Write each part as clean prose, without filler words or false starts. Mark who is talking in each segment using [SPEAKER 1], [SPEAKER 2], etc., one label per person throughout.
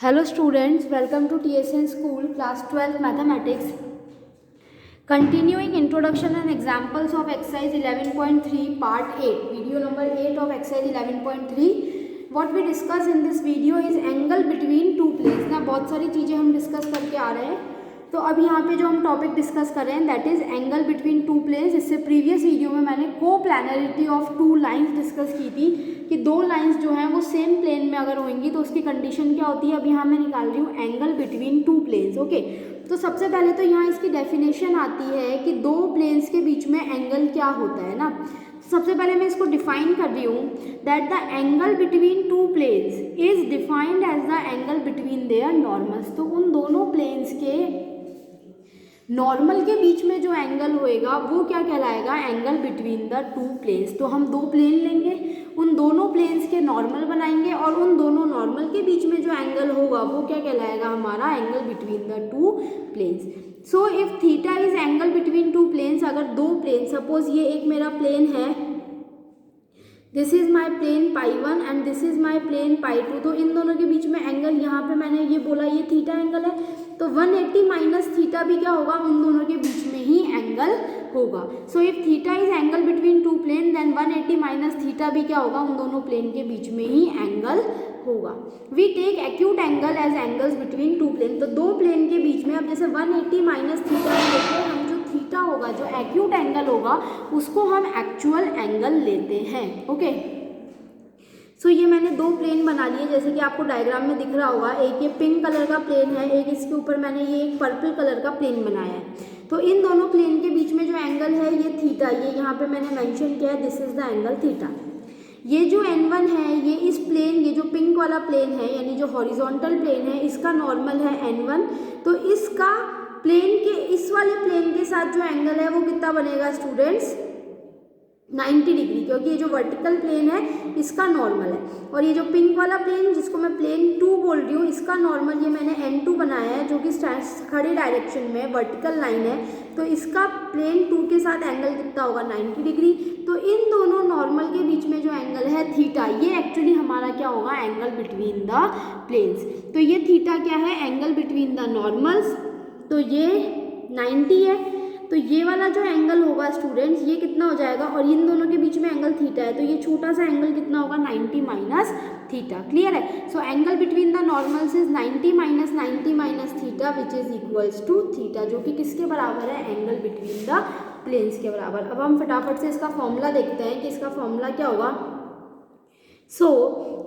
[SPEAKER 1] Hello students, welcome to TSN School, class 12 Mathematics. Continuing introduction and examples of exercise 11.3 part 8, video number 8 of exercise 11.3. What we discuss in this video is angle between two planes. ना बहुत सारी चीज़ें हम discuss करके आ रहे हैं, तो अब यहाँ पे जो हम टॉपिक डिस्कस कर रहे हैं that is angle between two planes. इससे प्रीवियस वीडियो में मैंने coplanarity of two lines discuss की थी कि दो लाइंस जो हैं वो सेम प्लेन में अगर होंगी तो उसकी कंडीशन क्या होती है. अब यहाँ मैं निकाल रही हूँ angle between two planes. Okay, तो सबसे पहले तो यहाँ इसकी डेफिनेशन आती है कि दो प्लेन्स के बीच में एंगल क्या होता है ना. सबसे पहले मैं इसको डिफाइन कर रही हूँ that the angle between two planes is defined as the angle between their normals. तो उन दोनों प्लेन्स के नॉर्मल के बीच में जो एंगल होएगा वो क्या कहलाएगा, angle between the two planes. तो हम दो प्लेन लेंगे, उन दोनों प्लेन्स के नॉर्मल बनाएंगे और उन दोनों नॉर्मल के बीच में जो एंगल होगा वो क्या कहलाएगा, हमारा angle between the two planes. So if theta is angle between two planes, अगर दो प्लेन, सपोज ये एक मेरा प्लेन है, this is my plane pi 1 and this is my plane pi 2, तो इन दोनों के बीच में एंगल, यहाँ पे मैंने ये बोला ये थीटा एंगल है, तो 180 माइनस थीटा भी क्या होगा, उन दोनों के बीच में ही एंगल होगा. So if theta is angle between two plane then 180 minus theta भी क्या होगा, उन दोनों प्लेन के बीच में ही एंगल होगा. We take acute angle as angles between two plane. तो दो प्लेन के बीच में अब जैसे 180 माइनस थीटा लेते हैं हम, जो थीटा होगा, जो एक्यूट एंगल होगा उसको हम एक्चुअल एंगल लेते हैं. ओके, सो ये मैंने दो प्लेन बना लिए जैसे कि आपको डायग्राम में दिख रहा होगा. एक ये पिंक कलर का प्लेन है, एक इसके ऊपर मैंने ये एक पर्पल कलर का प्लेन बनाया है. तो इन दोनों प्लेन के बीच में जो एंगल है ये थीटा, ये यहाँ पे मैंने मेंशन किया है, this is the angle theta. ये जो n1 है ये इस प्लेन, ये जो पिंक वाला प्लेन है यानी जो हॉरिजॉन्टल प्लेन है इसका नॉर्मल है n1. तो इसका प्लेन के इस वाले प्लेन के साथ जो एंगल है वो कितना बनेगा स्टूडेंट्स, 90 डिग्री, क्योंकि ये जो वर्टिकल प्लेन है इसका नॉर्मल है. और ये जो पिंक वाला प्लेन जिसको मैं प्लेन 2 बोल रही हूँ, इसका नॉर्मल ये मैंने n2 बनाया है जो कि खड़े डायरेक्शन में वर्टिकल लाइन है. तो इसका प्लेन 2 के साथ एंगल कितना होगा, 90 डिग्री. तो इन दोनों नॉर्मल के बीच में जो एंगल है थीटा, ये एक्चुअली हमारा क्या होगा, एंगल बिटवीन द प्लेन्स. तो ये थीटा क्या है, एंगल बिटवीन द नॉर्मल्स. तो ये 90 है, तो ये वाला जो एंगल होगा स्टूडेंट्स ये कितना हो जाएगा, और इन दोनों के बीच में एंगल थीटा है तो ये छोटा सा एंगल कितना होगा, 90 माइनस थीटा. क्लियर है. So angle between the normals is 90 minus theta which is equals to theta, जो कि किसके बराबर है, एंगल बिटवीन द प्लेन्स के बराबर. अब हम फटाफट से इसका फॉर्मूला देखते हैं कि इसका फॉर्मूला क्या होगा. So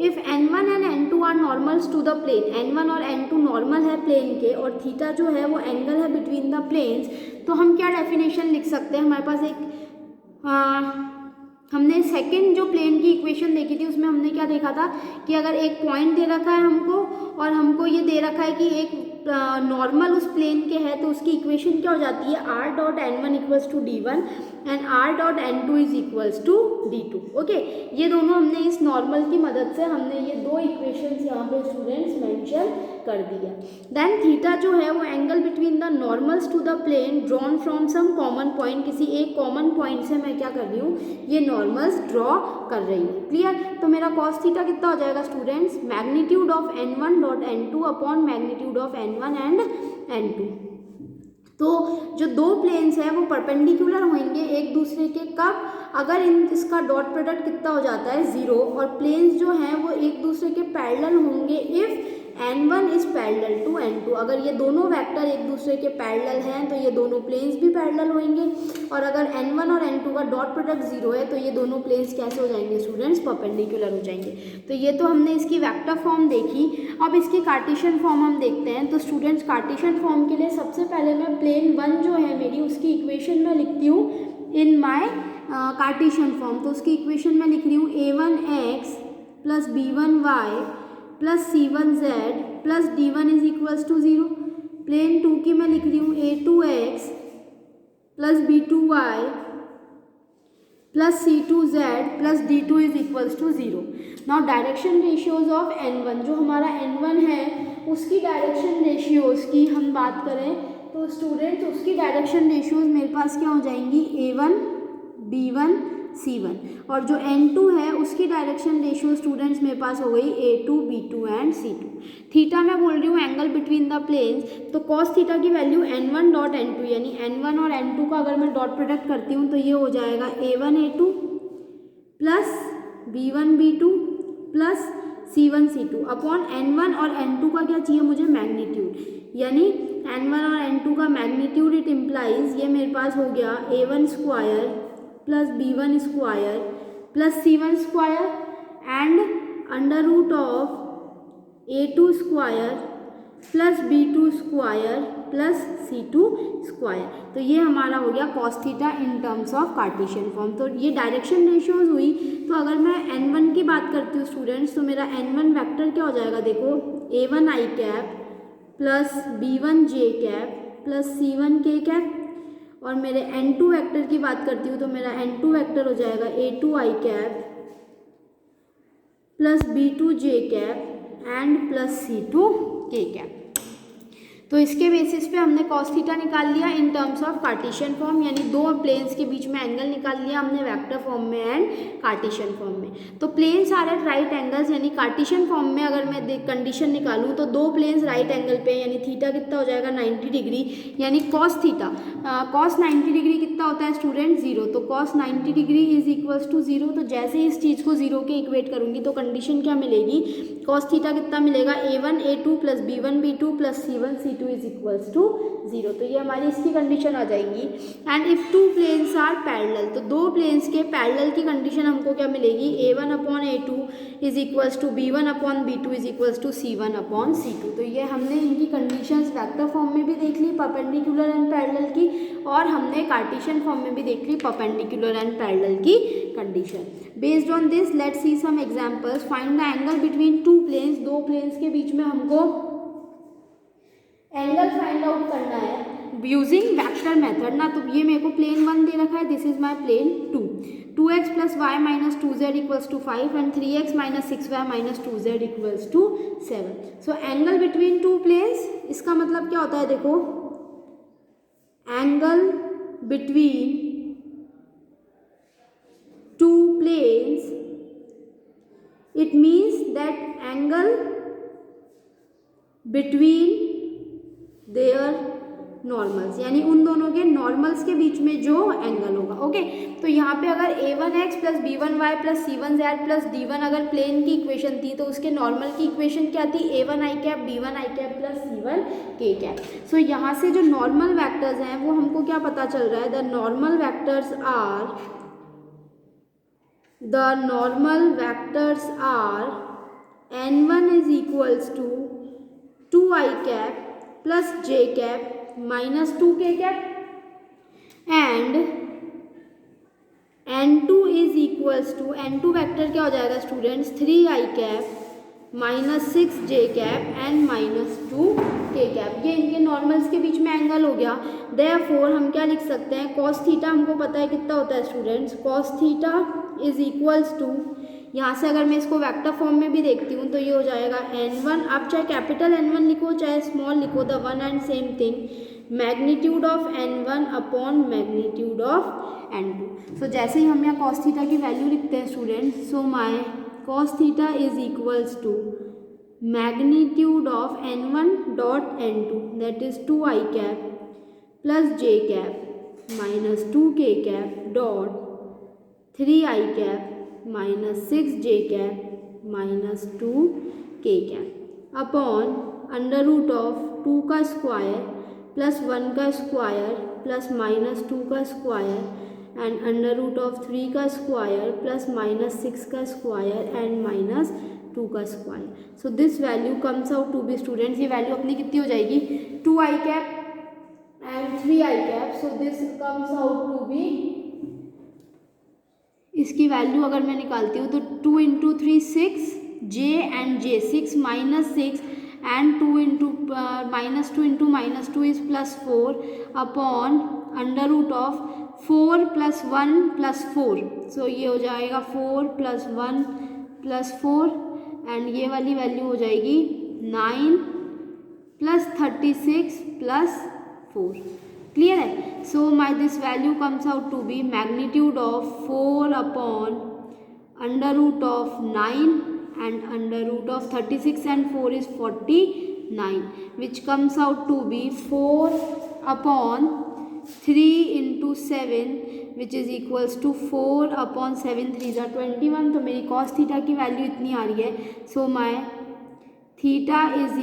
[SPEAKER 1] if n1 and n2 are normals to the plane, n1 और n2 नॉर्मल है प्लेन के और थीटा जो है वो एंगल है बिटवीन द प्लेन्स, तो हम क्या डेफिनेशन लिख सकते हैं. हमारे पास एक हमने सेकंड जो प्लेन की इक्वेशन देखी थी उसमें हमने क्या देखा था कि अगर एक पॉइंट दे रखा है हमको और हमको ये दे रखा है कि एक नॉर्मल उस प्लेन के है, तो उसकी इक्वेशन क्या हो जाती है, r dot n1 equals to d1 and r dot n2 is equals to d2. Okay, ये दोनों हमने इस नॉर्मल की मदद से हमने ये दो इक्वेशंस यहाँ पे स्टूडेंट्स मेंशन कर दिया. देन थीटा जो है वो angle between the normals to the plane drawn from some common point, किसी एक कॉमन पॉइंट से मैं क्या कर रही हूँ, ये नॉर्मल्स ड्रॉ कर रही हूँ. क्लियर. तो मेरा कॉस थीटा कितना हो जाएगा students, magnitude of n1 dot n2 upon magnitude of n1 and n2. तो जो दो प्लेन्स हैं वो परपेंडिकुलर होंगे एक दूसरे के, कब, अगर इसका डॉट प्रोडक्ट कितना हो जाता है 0, और प्लेन्स जो हैं वो एक दूसरे के पैरेलल होंगे if n1 is parallel to n2. अगर ये दोनों वेक्टर एक दूसरे के पैरेलल हैं तो ये दोनों प्लेन्स भी पैरेलल होंगे, और अगर n1 और n2 का डॉट प्रोडक्ट 0 है तो ये दोनों प्लेन्स कैसे हो जाएंगे स्टूडेंट्स, परपेंडिकुलर हो जाएंगे. तो ये तो हमने इसकी वेक्टर फॉर्म देखी. अब इसकी कार्टेशियन फॉर्म हम देखते हैं. तो स्टूडेंट्स कार्टेशियन फॉर्म के लिए सबसे पहले मैं प्लेन 1 जो है मेरी उसकी इक्वेशन में लिखती हूँ इन माई कार्टेशियन फॉर्म. तो उसकी इक्वेशन में लिख रही हूँ a1x plus b1y plus c1z plus d1 is equals to 0. Plane 2 की मैं लिख रही हूँ a2x plus b2y plus c2z plus d2 is equals to 0. Now direction ratios of n1, जो हमारा n1 है उसकी डायरेक्शन रेशियोज की हम बात करें तो स्टूडेंट्स उसकी डायरेक्शन रेशियोज मेरे पास क्या हो जाएंगी, a1 b1 C1, और जो N2 है उसकी डायरेक्शन रेशियो स्टूडेंट्स मेरे पास हो गई A2, B2 and C2। Theta मैं बोल रही हूँ एंगल बिटवीन द प्लेन्स, तो कॉस थीटा की वैल्यू N1 डॉट N2, यानी N1 और N2 का अगर मैं डॉट प्रोडक्ट करती हूँ तो ये हो जाएगा A1 A2 plus B1 B2 plus C1 C2 upon N1 और N2 का क्या चाहिए मुझे, मैग्नीट्यूड, यानी N1 और N2 का मैग्नीट्यूड इट इम्प्लाइज ये मेरे पास हो गया A1 square plus B1 square plus C1 square and under root of A2 square plus B2 square plus C2 square. तो ये हमारा हो गया cos theta in terms of Cartesian form. तो ये डायरेक्शन रेशियोज हुई। तो अगर मैं N1 की बात करती हूँ स्टूडेंट्स, तो मेरा N1 वेक्टर क्या हो जाएगा, देखो A1 आई कैप प्लस B1 जे कैप प्लस C1 के कैप, और मेरे N2 वेक्टर की बात करती हूँ तो मेरा N2 वेक्टर हो जाएगा A2 I cap plus B2 J cap and plus C2 के कैप। तो इसके बेसिस पे हमने कॉस थीटा निकाल लिया इन टर्म्स ऑफ कार्टेशियन फॉर्म, यानी दो प्लेन्स के बीच में एंगल निकाल लिया हमने वेक्टर फॉर्म में एंड कार्टेशियन फॉर्म में। तो planes are at right angles, यानी कार्टेशियन फॉर्म में अगर मैं कंडीशन निकालूं तो दो प्लेन्स राइट एंगल पे, यानी थीटा कितना हो जाएगा 90 डिग्री, यानी कॉस थीटा कॉस 90 डिग्री कितना होता है स्टूडेंट, 0। तो cos 90 degree is equals to 0। तो जैसे इस चीज़ को 0 के इक्वेट करूंगी तो कंडीशन क्या मिलेगी, कॉस थीटा कितना मिलेगा, A1 A2 plus B1 B2 plus C1 C2 is equals to 0। तो ये हमारी इसकी कंडीशन आ जाएगी। And if two planes are parallel, तो दो प्लेन्स के पैरेलल की कंडीशन हमको क्या मिलेगी, A1 upon A2 is equals to B1 upon B2 is equals to C1 upon C2। तो ये हमने इनकी कंडीशंस वेक्टर फॉर्म में भी देख ली परपेंडिकुलर एंड पैरेलल की, और हमने कार्टेशियन फॉर्म में भी देख ली परपेंडिकुलर एंड पैरेलल की कंडीशन। Based on this let's see some examples. Find the angle between two planes, दो प्लेन्स के बीच में हमको एंगल फाइंड आउट करना है यूजिंग वेक्टर मेथड ना। तो ये मेरे को प्लेन 1 दे रखा है, this is my plane 2। 2x plus y minus 2z equals to 5 and 3x minus 6y minus 2z equals to 7। So angle between two planes, इसका मतलब क्या होता है, देखो angle between two planes, it means that angle between their normals, यानी उन दोनों के नॉर्मल्स के बीच में जो एंगल होगा। ओके, तो यहाँ पे अगर A1x plus B1y plus C1z plus D1 अगर प्लेन की इक्वेशन थी तो उसके नॉर्मल की इक्वेशन क्या थी, A1 आई कैप B1 आई कैप प्लस C1 के कैप। सो यहाँ से जो नॉर्मल वैक्टर्स हैं वो हमको क्या पता चल रहा है, the normal vectors are N1 is equals to 2i cap plus j cap minus 2k cap and N2 is equals to, N2 vector क्या हो जाएगा students, 3i cap minus 6j cap and minus 2k cap. ये इनके normals के बीच में angle हो गया। देयरफॉर हम क्या लिख सकते हैं, कॉस थीटा हमको पता है कितना होता है students, cos theta is equals to, यहाँ से अगर मैं इसको वेक्टर फॉर्म में भी देखती हूँ तो ये हो जाएगा N1, आप चाहे कैपिटल N1 लिखो चाहे स्मॉल लिखो, the one and same thing, magnitude of N1 upon magnitude of N2। सो जैसे ही हम यहाँ कॉस थीटा की वैल्यू लिखते हैं students, so my cos theta is equals to magnitude of N1 dot N2, that is 2i cap plus j cap minus 2k cap dot 3i cap minus 6j cap minus 2k cap upon under root of 2 का square plus 1 का square plus minus 2 का square and under root of 3 का square plus minus 6 का square and minus 2 का square. So this value comes out to be students, ये value अपनी कितनी हो जाएगी, 2i cap and 3i cap. So this comes out to be, इसकी वैल्यू अगर मैं निकालती हूँ तो 2 into 3 6, j and j 6 minus 6 and 2 into minus 2 is plus 4 upon under root of 4 plus 1 plus 4। सो ये हो जाएगा 4 प्लस 1 प्लस 4 एंड ये वाली वैल्यू हो जाएगी 9 प्लस 36 प्लस 4। क्लियर है? So my this value comes out to be magnitude of 4 upon under root of 9 and under root of 36 and 4 is 49, which comes out to be 4 upon 3 into 7, which is equals to 4 upon 7 3s are 21. तो मेरी cos theta की value इतनी आ रही है. So my theta is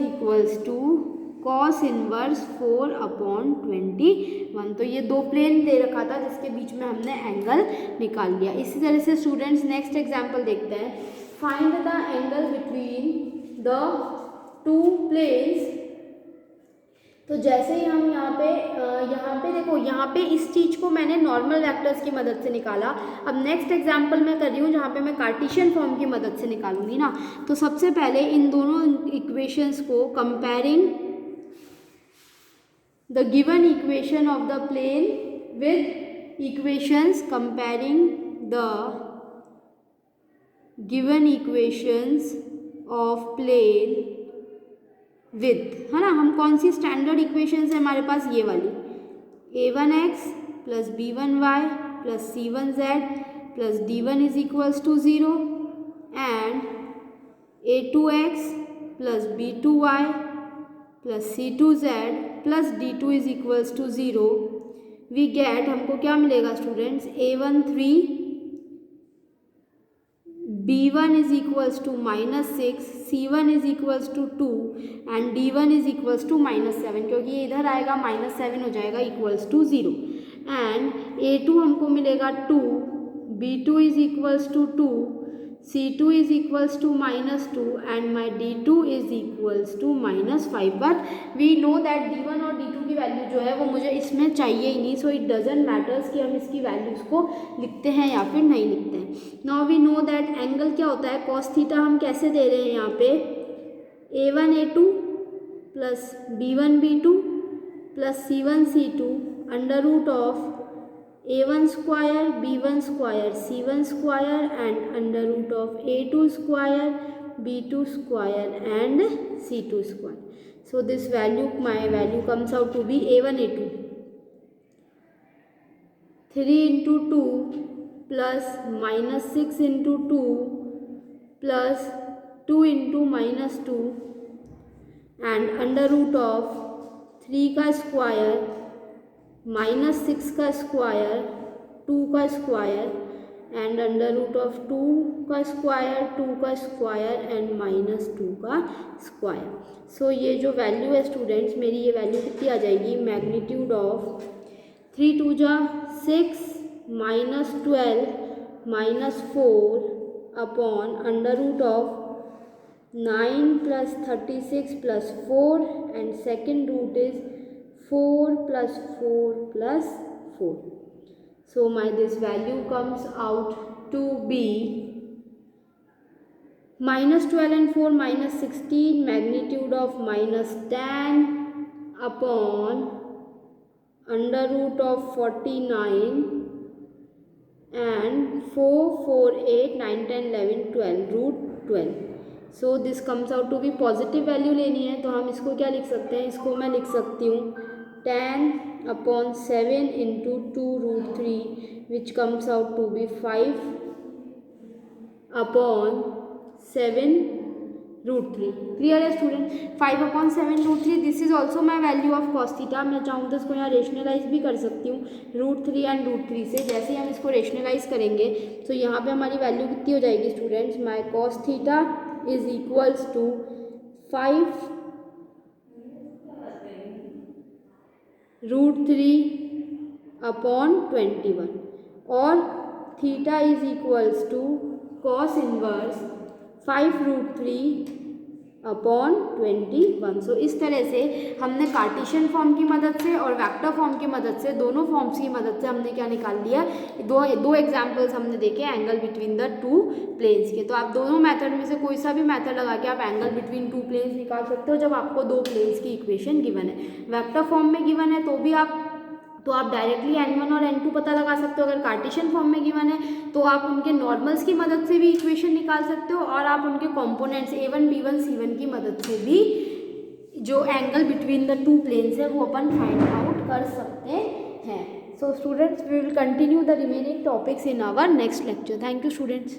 [SPEAKER 1] equals to cos inverse 4 upon 21. तो ये दो प्लेन दे रखा था जिसके बीच में हमने एंगल निकाल लिया. इसी तरह से स्टूडेंट्स नेक्स्ट एग्जांपल देखते हैं. Find the angle between the two planes. तो जैसे ही हम यहाँ पे देखो, यहाँ पे इस चीज़ को मैंने नॉर्मल वेक्टर्स की मदद से निकाला. अब नेक्स्ट एग्जांपल मैं कर रही हूँ जहाँ पे मैं कार्टेशियन फॉर्म की मदद से निकालूंगी ना. तो सबसे पहले इन दोनों इक्वेशंस को comparing the given equation of the plane with equations comparing the given equations of plane with, है ना. हम कौन सी स्टैंडर्ड इक्वेशंस है हमारे पास? ये वाली a1x plus b1y plus c1z plus d1 is equals to 0 and a2x plus b2y plus c2z plus d2 is equals to 0. We get, हमको क्या मिलेगा students? a13 b1 is equals to -6, c1 is equals to 2 and d1 is equals to -7, क्योंकि ये इधर आएगा -7 हो जाएगा equals to 0. And a2 हमको मिलेगा 2, b2 is equals to 2, c2 is equals to -2 and my d2 is equals to -5. But we know that d1 और d2 की वैल्यू जो है वो मुझे इसमें चाहिए ही नहीं. सो इट डजेंट मैटर्स कि हम इसकी वैल्यूज़ को लिखते हैं या फिर नहीं लिखते हैं. Now we know that angle क्या होता है. cos थीटा हम कैसे दे रहे हैं यहाँ पे? a1 a2 plus b1 b2 plus c1 c2 under root of a1 square b1 square c1 square and under root of a2 square b2 square and c2 square. So this value, my value comes out to be a1 a2 3 into 2 plus -6 into 2 plus 2 into -2 and under root of 3 का square -6 का square 2 का square and under root of 2 का square 2 का square and -2 का square. सो ये जो value है students, मेरी ये वैल्यू कितनी आ जाएगी? मैग्नीट्यूड ऑफ 3 2 जा 6 -12 -4 upon under root of 9 plus 36 plus 4 and second root is 4 plus 4 plus 4. So my this value comes out to be -12 and 4 -16, magnitude of -10 upon under root of 49 and 4 4 8 9 10 11 12 root 12. So this comes out to be positive value लेनी है तो हम इसको क्या लिख सकते हैं? इसको मैं लिख सकती हूँ 10 upon 7 into 2 root 3 which comes out to be 5 upon 7 root 3. Clear है student? 5 upon 7 root 3. This is also my value of cos theta. मैं चाहूँ तो इसको यहाँ रेशनलाइज भी कर सकती हूँ √3 एंड √3 से. जैसे ही हम इसको रेशनलाइज करेंगे तो यहाँ पे हमारी वैल्यू कितनी हो जाएगी students? My cos theta is equals to 5 √3 upon 21 और theta is equals to cos inverse 5 √3 upon 21. So इस तरह से हमने कार्टेशियन फॉर्म की मदद से और वेक्टर फॉर्म की मदद से, दोनों फॉर्म्स की मदद से हमने क्या निकाल लिया? दो एग्जाम्पल्स हमने देखे angle between the two planes के. तो आप दोनों मेथड में से कोई सा भी मेथड लगा के आप एंगल बिटवीन टू प्लेन्स निकाल सकते हो जब आपको दो प्लेन्स की इक्वेशन गिवन है. वेक्टर फॉर्म में गिवन है तो आप डायरेक्टली n1 और n2 पता लगा सकते हो. अगर कार्टेशियन फॉर्म में गिवन है तो आप उनके नॉर्मल्स की मदद से भी इक्वेशन निकाल सकते हो और आप उनके कंपोनेंट्स a1 b1 c1 की मदद से भी जो angle between the two planes है वो अपन फाइंड आउट कर सकते हैं. So students, we will continue the remaining topics in our next lecture. Thank you students.